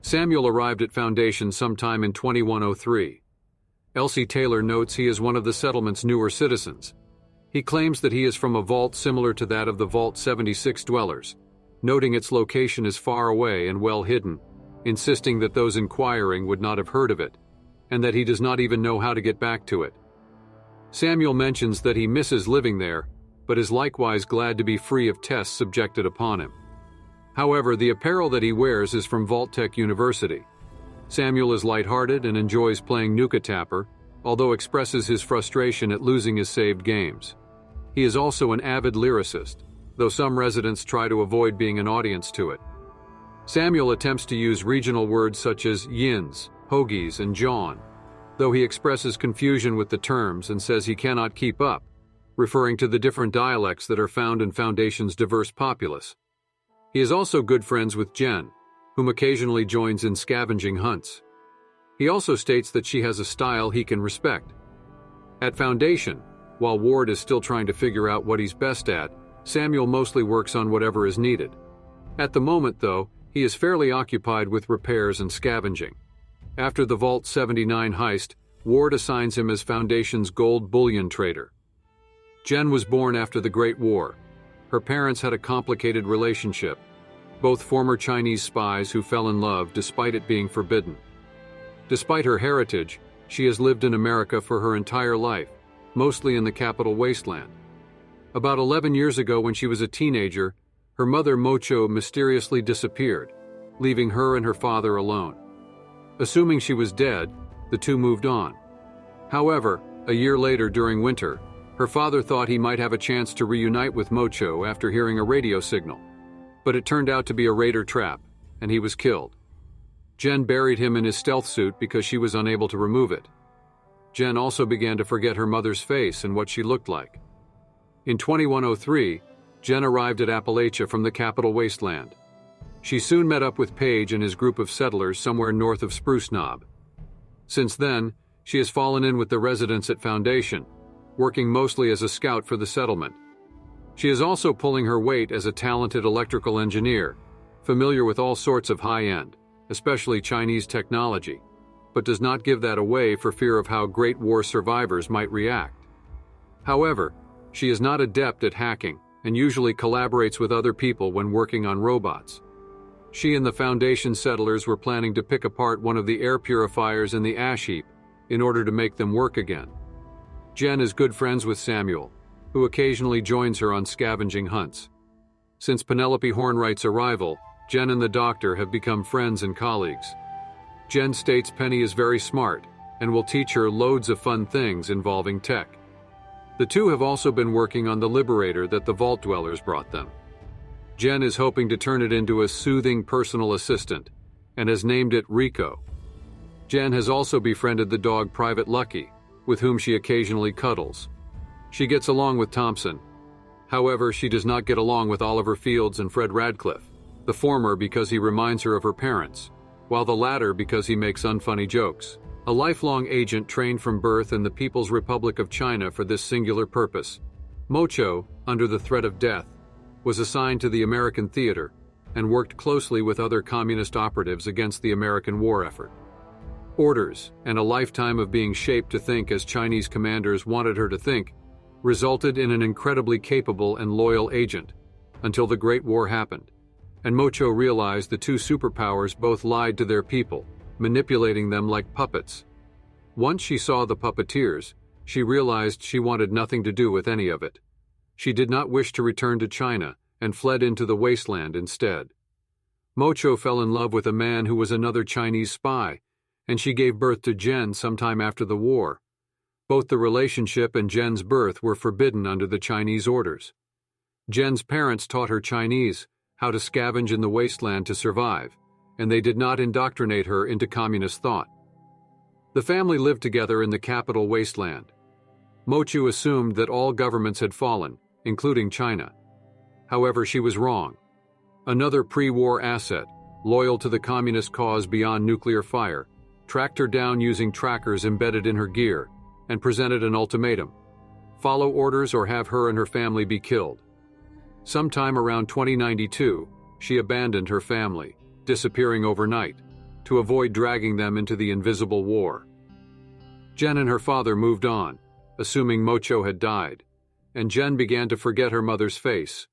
Samuel arrived at Foundation sometime in 2103. Elsie Taylor notes he is one of the settlement's newer citizens. He claims that he is from a vault similar to that of the Vault 76 dwellers, noting its location is far away and well hidden, insisting that those inquiring would not have heard of it, and that he does not even know how to get back to it. Samuel mentions that he misses living there, but is likewise glad to be free of tests subjected upon him. However, the apparel that he wears is from Vault-Tec University. Samuel is lighthearted and enjoys playing Nuka Tapper, although expresses his frustration at losing his saved games. He is also an avid lyricist, though some residents try to avoid being an audience to it. Samuel attempts to use regional words such as yins, hoagies, and jawn, though he expresses confusion with the terms and says he cannot keep up, referring to the different dialects that are found in Foundation's diverse populace. He is also good friends with Jen, whom occasionally joins in scavenging hunts. He also states that she has a style he can respect. At Foundation, while Ward is still trying to figure out what he's best at, Samuel mostly works on whatever is needed. At the moment, though, he is fairly occupied with repairs and scavenging. After the Vault 79 heist, Ward assigns him as Foundation's gold bullion trader. Jen was born after the Great War. Her parents had a complicated relationship, both former Chinese spies who fell in love despite it being forbidden. Despite her heritage, she has lived in America for her entire life, mostly in the capital wasteland. About 11 years ago, when she was a teenager, her mother Mocho mysteriously disappeared, leaving her and her father alone. Assuming she was dead, the two moved on. However, a year later during winter, her father thought he might have a chance to reunite with Mocho after hearing a radio signal. But it turned out to be a raider trap, and he was killed. Jen buried him in his stealth suit because she was unable to remove it. Jen also began to forget her mother's face and what she looked like. In 2103, Jen arrived at Appalachia from the capital wasteland. She soon met up with Page and his group of settlers somewhere north of Spruce Knob. Since then, she has fallen in with the residents at Foundation, working mostly as a scout for the settlement. She is also pulling her weight as a talented electrical engineer, familiar with all sorts of high-end, especially Chinese technology, but does not give that away for fear of how Great War survivors might react. However, she is not adept at hacking and usually collaborates with other people when working on robots. She and the Foundation settlers were planning to pick apart one of the air purifiers in the ash heap in order to make them work again. Jen is good friends with Samuel, who occasionally joins her on scavenging hunts. Since Penelope Hornwright's arrival, Jen and the doctor have become friends and colleagues. Jen states Penny is very smart and will teach her loads of fun things involving tech. The two have also been working on the Liberator that the Vault Dwellers brought them. Jen is hoping to turn it into a soothing personal assistant and has named it Rico. Jen has also befriended the dog Private Lucky, with whom she occasionally cuddles. She gets along with Thompson. However, she does not get along with Oliver Fields and Fred Radcliffe, the former because he reminds her of her parents, while the latter because he makes unfunny jokes. A lifelong agent trained from birth in the People's Republic of China for this singular purpose, Mocho, under the threat of death, was assigned to the American theater and worked closely with other communist operatives against the American war effort. Orders, and a lifetime of being shaped to think as Chinese commanders wanted her to think, resulted in an incredibly capable and loyal agent, until the Great War happened, and Mocho realized the two superpowers both lied to their people, manipulating them like puppets. Once she saw the puppeteers, she realized she wanted nothing to do with any of it. She did not wish to return to China and fled into the wasteland instead. Mocho fell in love with a man who was another Chinese spy, and she gave birth to Jen sometime after the war. Both the relationship and Jen's birth were forbidden under the Chinese orders. Jen's parents taught her Chinese, how to scavenge in the wasteland to survive, and they did not indoctrinate her into communist thought. The family lived together in the capital wasteland. Mochu assumed that all governments had fallen, including China. However, she was wrong. Another pre-war asset, loyal to the communist cause beyond nuclear fire, tracked her down using trackers embedded in her gear and presented an ultimatum: follow orders or have her and her family be killed. Sometime around 2092, she abandoned her family, disappearing overnight, to avoid dragging them into the invisible war. Jen and her father moved on, assuming Mocho had died, and Jen began to forget her mother's face,